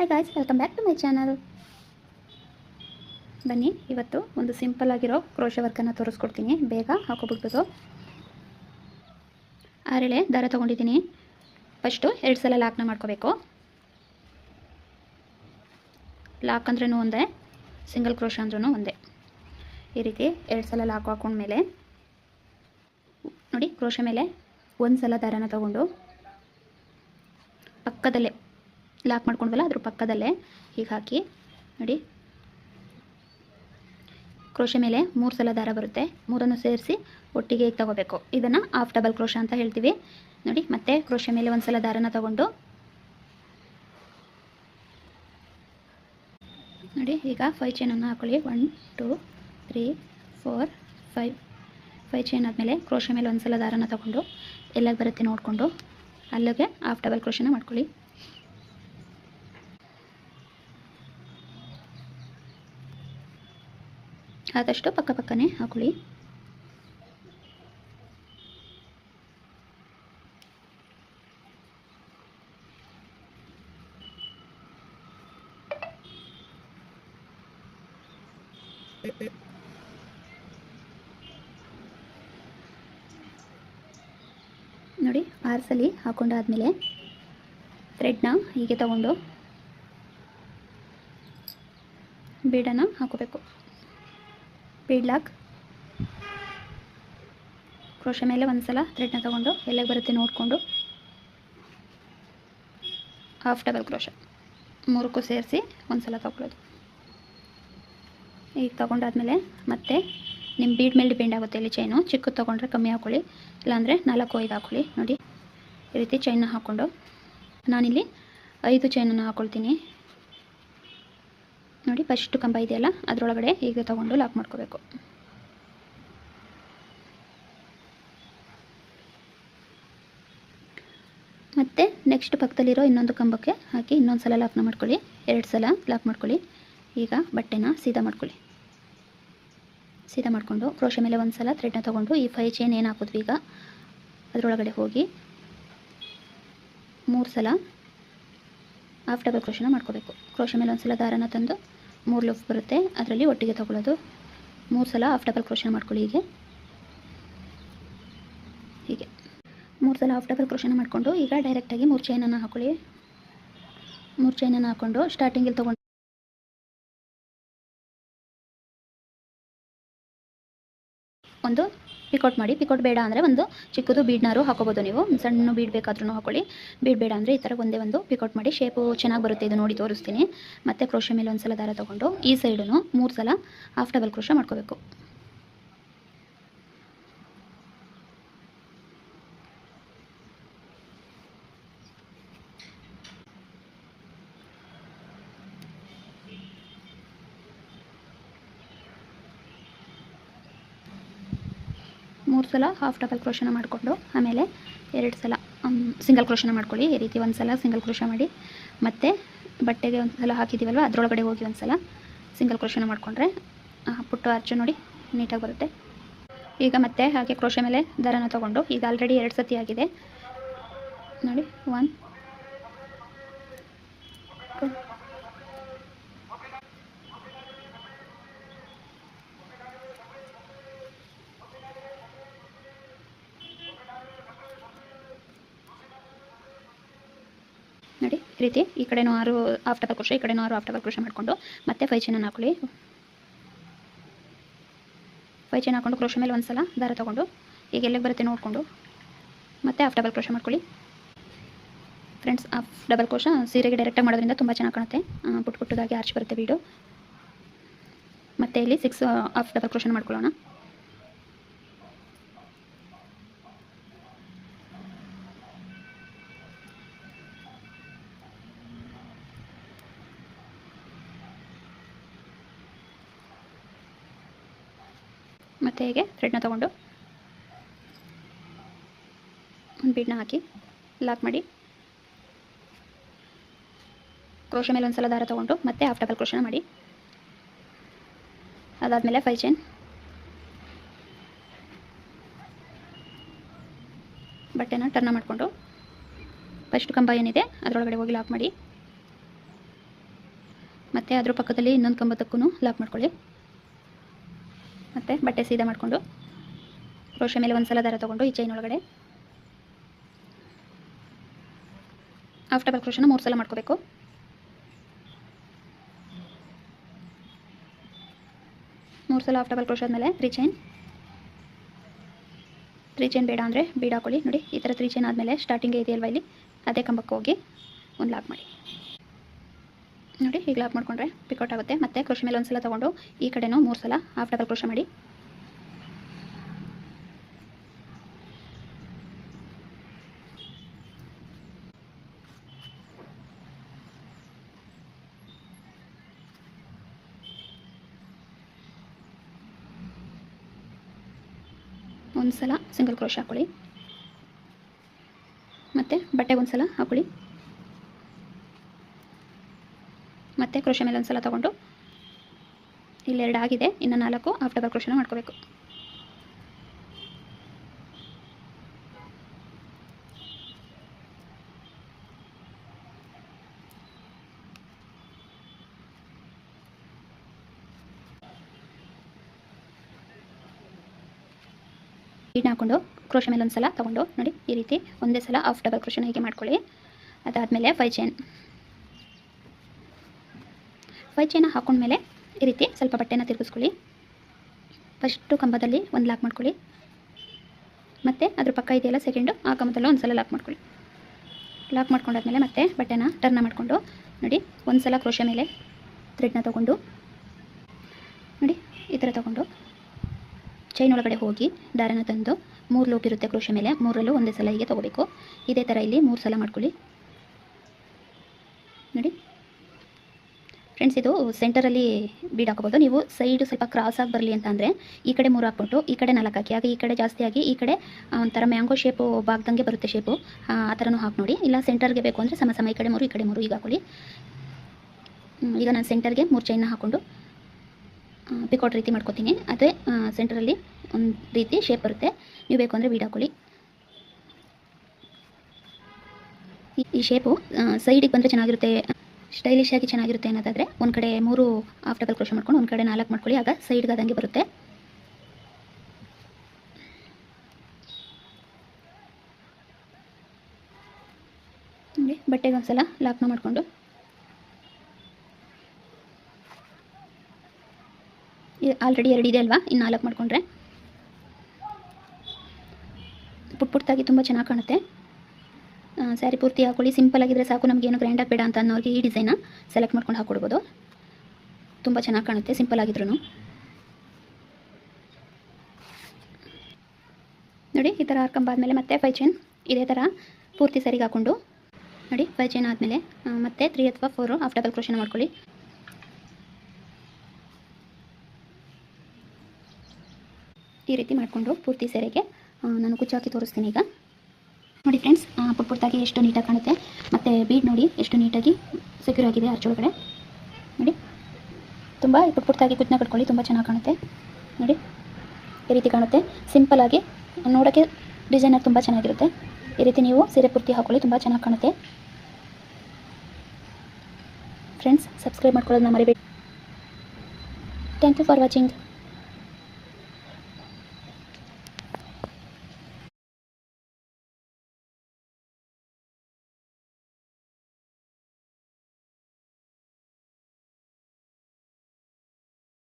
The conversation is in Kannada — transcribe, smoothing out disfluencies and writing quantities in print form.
Hi guys, welcome back to my channel. ಬನ್ನಿ, ಇವತ್ತು ಒಂದು ಸಿಂಪಲ್ ಆಗಿರೋ ಕ್ರೋಶೆ ವರ್ಕನ್ನು ತೋರಿಸ್ಕೊಡ್ತೀನಿ. ಬೇಗ ಹಾಕೋಬಿಡ್ಬೋದು. ಆರೆಳೆ ದಾರ ತೊಗೊಂಡಿದ್ದೀನಿ. ಫಸ್ಟು 2 ಸಲ ಲಾಕ್ನ ಮಾಡ್ಕೋಬೇಕು. ಲಾಕ್ ಅಂದ್ರೂ ಒಂದೇ, ಸಿಂಗಲ್ ಕ್ರೋಶ ಅಂದ್ರೂ ಒಂದೇ. ಈ ರೀತಿ 2 ಸಲ ಲಾಕ್ ಹಾಕೊಂಡ್ಮೇಲೆ ನೋಡಿ, ಕ್ರೋಶೆ ಮೇಲೆ 1 ಸಲ ದಾರನ ತಗೊಂಡು ಪಕ್ಕದಲ್ಲೇ ಲಾಕ್ ಮಾಡ್ಕೊಂಡ್ವಲ್ಲ, ಅದ್ರ ಪಕ್ಕದಲ್ಲೇ ಹೀಗೆ ಹಾಕಿ ನೋಡಿ, ಕ್ರೋಶೆ ಮೇಲೆ 3 ಸಲ ದಾರ ಬರುತ್ತೆ. 3 ಸೇರಿಸಿ ಒಟ್ಟಿಗೆ ಈಗ ತಗೋಬೇಕು. ಇದನ್ನು ಹಾಫ್ ಡಬಲ್ ಕ್ರೋಶ ಅಂತ ಹೇಳ್ತೀವಿ. ನೋಡಿ, ಮತ್ತೆ ಕ್ರೋಶೆ ಮೇಲೆ 1 ಸಲ ದಾರನ ತಗೊಂಡು ನೋಡಿ, ಈಗ 5 ಚೈನನ್ನು ಹಾಕೊಳ್ಳಿ. 1 2 3 4 5 ಚೈನ್ ಆದಮೇಲೆ ಕ್ರೋಶೆ ಮೇಲೆ 1 ಸಲ ದಾರನ ತಗೊಂಡು ಎಲ್ಲಾಗ ಬರುತ್ತೆ ನೋಡಿಕೊಂಡು ಅಲ್ಲಿಗೆ ಹಾಫ್ ಡಬಲ್ ಕ್ರೋಶನ ಮಾಡ್ಕೊಳ್ಳಿ. ಆದಷ್ಟು ಪಕ್ಕ ಪಕ್ಕನೇ ಹಾಕೊಳ್ಳಿ. ನೋಡಿ, 6 ಸಲ ಹಾಕೊಂಡಾದ್ಮೇಲೆ ಥ್ರೆಡ್ನ ಹೀಗೆ ತಗೊಂಡು ಬೀಡನ್ನು ಹಾಕೋಬೇಕು. ಬೀಡ್ ಲಾಕ್, ಕ್ರೋಶೆ ಮೇಲೆ 1 ಸಲ ಥ್ರೆಡ್ನ ತಗೊಂಡು ಎಲ್ಲೇ ಬರುತ್ತೆ ನೋಡಿಕೊಂಡು ಹಾಫ್ ಡಬಲ್ ಕ್ರೋಶ 3ಕ್ಕೂ ಸೇರಿಸಿ 1 ಸಲ ತಗೊಳ್ಳೋದು. ಈಗ ತೊಗೊಂಡಾದ್ಮೇಲೆ ಮತ್ತೆ ನಿಮ್ಮ ಬೀಡ್ ಮೇಲೆ ಡಿಪೆಂಡ್ ಆಗುತ್ತೆ. ಇಲ್ಲಿ ಚೈನು ಚಿಕ್ಕದು ತೊಗೊಂಡ್ರೆ ಕಮ್ಮಿ ಹಾಕ್ಕೊಳ್ಳಿ, ಇಲ್ಲಾಂದರೆ 4-5 ಹಾಕ್ಕೊಳ್ಳಿ. ನೋಡಿ, ಈ ರೀತಿ ಚೈನ್ನ ಹಾಕ್ಕೊಂಡು ನಾನಿಲ್ಲಿ 5 ಚೈನನ್ನು ಹಾಕ್ಕೊಳ್ತೀನಿ. ನೋಡಿ, ಫಸ್ಟ್ ಕಂಬ ಇದೆಯಲ್ಲ ಅದರೊಳಗಡೆ ಈಗ ತೊಗೊಂಡು ಲಾಕ್ ಮಾಡ್ಕೋಬೇಕು. ಮತ್ತು ನೆಕ್ಸ್ಟ್ ಪಕ್ಕದಲ್ಲಿರೋ ಇನ್ನೊಂದು ಕಂಬಕ್ಕೆ ಹಾಕಿ ಇನ್ನೊಂದು ಸಲ ಲಾಕ್ನ ಮಾಡ್ಕೊಳ್ಳಿ. 2 ಸಲ ಲಾಕ್ ಮಾಡ್ಕೊಳ್ಳಿ. ಈಗ ಬಟ್ಟೆನ ಸೀದಾ ಮಾಡ್ಕೊಳ್ಳಿ. ಸೀದಾ ಮಾಡಿಕೊಂಡು ಕ್ರೋಶೆ ಮೇಲೆ 1 ಸಲ ಥ್ರೆಡ್ನ ತೊಗೊಂಡು ಈ 5 ಚೈನ್ ಏನು ಹಾಕಿದ್ವಿ ಈಗ ಅದರೊಳಗಡೆ ಹೋಗಿ 3 ಸಲ ಹಾಫ್ ಡಬಲ್ ಕ್ರೋಶನ ಮಾಡ್ಕೋಬೇಕು. ಕ್ರೋಶೆ ಮೇಲೆ 1 ಸಲ ದಾರನ ತಂದು 3 ಲೂಪ್ ಬರುತ್ತೆ, ಅದರಲ್ಲಿ ಒಟ್ಟಿಗೆ ತೊಗೊಳ್ಳೋದು. 3 ಸಲ ಹಾಫ್ ಡಬಲ್ ಕ್ರೋಶನ ಮಾಡ್ಕೊಳ್ಳಿ. ಹೀಗೆ 3 ಸಲ ಹಾಫ್ ಡಬಲ್ ಕ್ರೋಶನ ಮಾಡಿಕೊಂಡು ಈಗ ಡೈರೆಕ್ಟಾಗಿ 3 ಚೈನನ್ನು ಹಾಕೊಳ್ಳಿ. 3 ಚೈನನ್ನು ಹಾಕ್ಕೊಂಡು ಸ್ಟಾರ್ಟಿಂಗಲ್ಲಿ ತೊಗೊಂಡು ಒಂದು ಪಿಕೋಟ್ ಮಾಡಿ. ಪಿಕೋಟ್ ಬೇಡ ಅಂದರೆ ಒಂದು ಚಿಕ್ಕದು ಬೀಡ್ನಾರು ಹಾಕೋಬೋದು. ನೀವು ಸಣ್ಣ ಬೀಡ್ ಬೇಕಾದ್ರೂ ಹಾಕೊಳ್ಳಿ. ಬೀಡ್ ಬೇಡ ಅಂದರೆ ಈ ಥರ ಒಂದೇ ಒಂದು ಪಿಕೋಟ್ ಮಾಡಿ. ಶೇಪು ಚೆನ್ನಾಗಿ ಬರುತ್ತೆ. ಇದು ನೋಡಿ ತೋರಿಸ್ತೀನಿ. ಮತ್ತು ಕ್ರೋಶೆ ಮೇಲೆ 1 ಸಲ ದಾರ ತೊಗೊಂಡು ಈ ಸೈಡೂ 3 ಸಲ ಹಾಫ್ ಡಬಲ್ ಕ್ರೋಶ ಮಾಡ್ಕೋಬೇಕು. ಮೂರು ಸಲ ಹಾಫ್ ಡಬಲ್ ಕ್ರೋಶನ ಮಾಡಿಕೊಂಡು ಆಮೇಲೆ 2 ಸಲ ಸಿಂಗಲ್ ಕ್ರೋಶನ ಮಾಡ್ಕೊಳ್ಳಿ. ಈ ರೀತಿ 1 ಸಲ ಸಿಂಗಲ್ ಕ್ರೋಶ ಮಾಡಿ ಮತ್ತು ಬಟ್ಟೆಗೆ 1 ಸಲ ಹಾಕಿದ್ದೀವಲ್ವ ಅದರೊಳಗಡೆ ಹೋಗಿ 1 ಸಲ ಸಿಂಗಲ್ ಕ್ರೋಶನ ಮಾಡಿಕೊಂಡ್ರೆ ಪುಟ್ಟು ಅರ್ಚು ನೋಡಿ ನೀಟಾಗಿ ಬರುತ್ತೆ. ಈಗ ಮತ್ತೆ ಹಾಗೆ ಕ್ರೋಶೆ ಮೇಲೆ ದಾರನ ತೊಗೊಂಡು ಈಗ ಆಲ್ರೆಡಿ 2 ಸತಿ ಆಗಿದೆ ನೋಡಿ. 1 2 ನೋಡಿ, ಈ ರೀತಿ ಈ ಕಡೆನೂ 6 ಹಾಫ್ ಡಬಲ್ ಕ್ರೋಶ, ಈ ಕಡೆನೂ 6 ಹಾಫ್ ಡಬಲ್ ಕ್ರೋಶ ಮಾಡಿಕೊಂಡು ಮತ್ತೆ 5 ಚೈನನ್ನು ಹಾಕೊಳ್ಳಿ. 5 ಚೈನ್ ಹಾಕ್ಕೊಂಡು ಕ್ರೋಶ ಮೇಲೆ 1 ಸಲ ದಾರ ತೊಗೊಂಡು ಈಗ ಎಲ್ಲಿಗೆ ಬರುತ್ತೆ ನೋಡಿಕೊಂಡು ಮತ್ತೆ ಹಾಫ್ ಡಬಲ್ ಕ್ರೋಶ ಮಾಡ್ಕೊಳ್ಳಿ. ಫ್ರೆಂಡ್ಸ್, ಹಾಫ್ ಡಬಲ್ ಕ್ರೋಶ ಸೀರೆಗೆ ಡೈರೆಕ್ಟಾಗಿ ಮಾಡೋದ್ರಿಂದ ತುಂಬ ಚೆನ್ನಾಗಿ ಕಾಣುತ್ತೆ. ಪುಟ್ಟದಾಗಿ ಆರ್ಚ್ ಬರುತ್ತೆ ಬೀಡು. ಮತ್ತು ಇಲ್ಲಿ 6 ಹಾಫ್ ಡಬಲ್ ಕ್ರೋಶನ ಮಾಡ್ಕೊಳ್ಳೋಣ. ಮತ್ತು ಹೀಗೆ ಥ್ರೆಡ್ನ ತೊಗೊಂಡು ಒಂದು ಬೀಡನ್ನ ಹಾಕಿ ಲಾಕ್ ಮಾಡಿ. ಕ್ರೋಶೆ ಮೇಲೆ 1 ಸಲ ದಾರ ತೊಗೊಂಡು ಮತ್ತೆ ಹಾಫ್ ಡಬಲ್ ಕ್ರೋಶನ ಮಾಡಿ. ಅದಾದಮೇಲೆ 5 ಚೈನ್ ಬಟ್ಟೆನ ಟರ್ನ್ ಮಾಡಿಕೊಂಡು ಫಸ್ಟ್ ಕಂಬ ಏನಿದೆ ಅದರೊಳಗಡೆ ಹೋಗಿ ಲಾಕ್ ಮಾಡಿ. ಮತ್ತು ಅದ್ರ ಪಕ್ಕದಲ್ಲಿ ಇನ್ನೊಂದು ಕಂಬದಕ್ಕೂ ಲಾಕ್ ಮಾಡ್ಕೊಳ್ಳಿ. ಮತ್ತು ಬಟ್ಟೆ ಸೀದಾ ಮಾಡಿಕೊಂಡು ಕ್ರೋಶೆ ಮೇಲೆ ಒಂದು ಸಲ ದಾರ ತೊಗೊಂಡು ಈ ಚೈನ್ ಒಳಗಡೆ ಹಾಫ್ ಡಬಲ್ ಕ್ರೋಶನ 3 ಸಲ ಮಾಡ್ಕೋಬೇಕು. ಮೂರು ಸಲ ಹಾಫ್ ಡಬಲ್ ಕ್ರೋಶ ಆದಮೇಲೆ 3 ಚೈನ್ ಬೇಡ ಅಂದರೆ ಬೀಡ್ ಹಾಕೊಳ್ಳಿ. ನೋಡಿ ಈ ಥರ 3 ಚೈನ್ ಆದಮೇಲೆ ಸ್ಟಾರ್ಟಿಂಗೇ ಇದೆಯಲ್ವ ಇಲ್ಲಿ ಅದೇ ಕಂಬಕ್ಕೆ ಹೋಗಿ ಒಂದು ಲಾಕ್ ಮಾಡಿ. ನೋಡಿ ಈಗ ಲಾಕ್ ಮಾಡಿಕೊಂಡ್ರೆ ಪಿಕೌಟ್ ಆಗುತ್ತೆ. ಮತ್ತು ಕ್ರೋಶ ಮೇಲೆ ಒಂದು ಸಲ ತೊಗೊಂಡು ಈ ಕಡೆನೂ 3 ಸಲ ಹಾಫ್ ಡಬಲ್ ಕ್ರೋಶ ಮಾಡಿ. ಒಂದು ಸಲ ಸಿಂಗಲ್ ಕ್ರೋಶ ಹಾಕೊಳ್ಳಿ. ಮತ್ತು ಬಟ್ಟೆಗೆ ಒಂದು ಸಲ ಹಾಕೊಳ್ಳಿ. ಮತ್ತು ಕ್ರೋಶ ಮೇಲೆ ಒಂದು ಸಲ ತೊಗೊಂಡು ಇಲ್ಲಿ 2 ಆಗಿದೆ, ಇನ್ನು 4 ಹಾಫ್ ಡಬಲ್ ಕ್ರೋಶನ ಮಾಡ್ಕೋಬೇಕು. ಬೀಡ್ ಹಾಕ್ಕೊಂಡು ಕ್ರೋಶ ಮೇಲೆ ಒಂದು ಸಲ ತೊಗೊಂಡು ನೋಡಿ ಈ ರೀತಿ ಒಂದೇ ಸಲ ಹಾಫ್ ಡಬಲ್ ಕ್ರೋಶನ ಹೀಗೆ ಮಾಡ್ಕೊಳ್ಳಿ. ಅದಾದಮೇಲೆ 5 ಚೈನ್ ಹಾಕೊಂಡ್ಮೇಲೆ ಈ ರೀತಿ ಸ್ವಲ್ಪ ಬಟ್ಟೆನ ತಿರುಗಿಸ್ಕೊಳ್ಳಿ. ಫಸ್ಟು ಕಂಬದಲ್ಲಿ ಒಂದು ಲಾಕ್ ಮಾಡ್ಕೊಳ್ಳಿ. ಮತ್ತು ಅದ್ರ ಪಕ್ಕ ಇದೆಯಲ್ಲ ಸೆಕೆಂಡು ಆ ಕಂಬದಲ್ಲೂ ಒಂದು ಸಲ ಲಾಕ್ ಮಾಡ್ಕೊಳ್ಳಿ. ಲಾಕ್ ಮಾಡ್ಕೊಂಡಾದ್ಮೇಲೆ ಮತ್ತೆ ಬಟ್ಟೆನ ಟರ್ನ್ ಮಾಡಿಕೊಂಡು ನೋಡಿ ಒಂದು ಸಲ ಕ್ರೋಶ ಮೇಲೆ ಥ್ರೆಡ್ನ ತೊಗೊಂಡು ನೋಡಿ ಈ ಥರ ತೊಗೊಂಡು ಚೈನ್ ಒಳಗಡೆ ಹೋಗಿ ದಾರನ ತಂದು 3 ಲೂಪ್ ಇರುತ್ತೆ ಕ್ರೋಶ ಮೇಲೆ, 3ರಲ್ಲೂ ಒಂದೇ ಸಲ ಹೀಗೆ ತೊಗೋಬೇಕು. ಇದೇ ಥರ ಇಲ್ಲಿ 3 ಸಲ ಮಾಡ್ಕೊಳ್ಳಿ. ನೋಡಿ ಫ್ರೆಂಡ್ಸ್, ಇದು ಸೆಂಟರಲ್ಲಿ ಬೀಡ್ ಹಾಕೋಬೋದು. ನೀವು ಸೈಡು ಸ್ವಲ್ಪ ಕ್ರಾಸಾಗಿ ಬರಲಿ ಅಂತ ಅಂದರೆ ಈ ಕಡೆ 3 ಹಾಕ್ಬಿಟ್ಟು ಈ ಕಡೆ 4 ಹಾಕಿ, ಆಗ ಈ ಕಡೆ ಜಾಸ್ತಿ ಆಗಿ ಈ ಕಡೆ ಒಂಥರ ಮ್ಯಾಂಗೋ ಶೇಪು ಬಾಗ್ದಂಗೆ ಬರುತ್ತೆ ಶೇಪು, ಆ ಥರನೂ ಹಾಕಿ ನೋಡಿ. ಇಲ್ಲ ಸೆಂಟರ್ಗೆ ಬೇಕು ಅಂದರೆ ಸಮ ಈ ಕಡೆ 3 ಈ ಕಡೆ 3 ಈಗ ಹಾಕೊಳ್ಳಿ. ಈಗ ನಾನು ಸೆಂಟರ್ಗೆ 3 ಚೈನ್ನ ಹಾಕ್ಕೊಂಡು ಪಿಕೌಟ್ ರೀತಿ ಮಾಡ್ಕೊತೀನಿ. ಅದೇ ಸೆಂಟರಲ್ಲಿ ಒಂದು ರೀತಿ ಶೇಪ್ ಬರುತ್ತೆ. ನೀವು ಬೇಕು ಅಂದರೆ ಬೀಡ್ ಹಾಕೊಳ್ಳಿ. ಈ ಶೇಪು ಸೈಡಿಗೆ ಬಂದರೆ ಚೆನ್ನಾಗಿರುತ್ತೆ, ಸ್ಟೈಲಿಶ್ ಆಗಿ ಚೆನ್ನಾಗಿರುತ್ತೆ ಅನ್ನೋದಾದರೆ ಒಂದು ಕಡೆ 3 ಹಾಫ್ ಡಬಲ್ ಕ್ರೋಶ ಮಾಡ್ಕೊಂಡು ಒಂದು ಕಡೆ 4 ಮಾಡ್ಕೊಳ್ಳಿ. ಆಗ ಸೈಡ್ಗೆ ಆದಂಗೆ ಬರುತ್ತೆ. ನೋಡಿ ಬಟ್ಟೆಗೆ ಒಂದು ಸಲ ಲಾಕ್ನ ಮಾಡಿಕೊಂಡು ಆಲ್ರೆಡಿ 2 ಇದೆ ಅಲ್ವಾ, ಇನ್ನು 4 ಮಾಡಿಕೊಂಡ್ರೆ ಪುಟ್ಟಾಗಿ ತುಂಬ ಚೆನ್ನಾಗಿ ಕಾಣುತ್ತೆ. ಸ್ಯಾರಿ ಪೂರ್ತಿ ಹಾಕೊಳ್ಳಿ. ಸಿಂಪಲ್ ಆಗಿದ್ರೆ ಸಾಕು, ನಮಗೇನು ಗ್ರ್ಯಾಂಡಾಗಿ ಬೇಡ ಅಂತ ಅನ್ನೋರಿಗೆ ಈ ಡಿಸೈನ ಸೆಲೆಕ್ಟ್ ಮಾಡ್ಕೊಂಡು ಹಾಕ್ಕೊಡ್ಬೋದು. ತುಂಬ ಚೆನ್ನಾಗಿ ಕಾಣುತ್ತೆ ಸಿಂಪಲ್ ಆಗಿದ್ರು. ನೋಡಿ ಈ ಥರ ಹಾರ್ಕೊಂಬಾದ್ಮೇಲೆ ಮತ್ತೆ 5 ಚೈನ್ ಇದೇ ಥರ ಪೂರ್ತಿ ಸರಿಗೆ ಹಾಕ್ಕೊಂಡು ನೋಡಿ 5 ಚೈನ್ ಆದಮೇಲೆ ಮತ್ತೆ 3 ಅಥವಾ 4 ಹಾಫ್ ಡಬಲ್ ಕ್ರೋಶನ ಮಾಡ್ಕೊಳ್ಳಿ. ಈ ರೀತಿ ಮಾಡಿಕೊಂಡು ಪೂರ್ತಿ ಸೆರೆಗೆ ನಾನು ಕುಚ್ಚಾಕಿ ತೋರಿಸ್ತೀನಿ. ಈಗ ನೋಡಿ ಫ್ರೆಂಡ್ಸ್, ಪುಟ್ಟಾಗಿ ಎಷ್ಟು ನೀಟಾಗಿ ಕಾಣುತ್ತೆ. ಮತ್ತು ಬೀಡ್ ನೋಡಿ ಎಷ್ಟು ನೀಟಾಗಿ ಸೆಕ್ಯೂರ್ ಆಗಿದೆ ಅರ್ಚೊಳಗಡೆ. ನೋಡಿ ತುಂಬ ಪುಟ್ಟಾಗಿ ಕುಚ್ಚನ್ನ ಕಟ್ಕೊಳ್ಳಿ, ತುಂಬ ಚೆನ್ನಾಗಿ ಕಾಣುತ್ತೆ. ನೋಡಿ ಈ ರೀತಿ ಕಾಣುತ್ತೆ. ಸಿಂಪಲ್ಲಾಗಿ ನೋಡೋಕ್ಕೆ ಡಿಸೈನರ್ ತುಂಬ ಚೆನ್ನಾಗಿರುತ್ತೆ. ಈ ರೀತಿ ನೀವು ಸೀರೆ ಪೂರ್ತಿ ಹಾಕ್ಕೊಳ್ಳಿ, ತುಂಬ ಚೆನ್ನಾಗಿ ಕಾಣುತ್ತೆ. ಫ್ರೆಂಡ್ಸ್, ಸಬ್ಸ್ಕ್ರೈಬ್ ಮಾಡ್ಕೊಳ್ಳೋದನ್ನ ಮರಿಬೇಡಿ. Thank you for watching.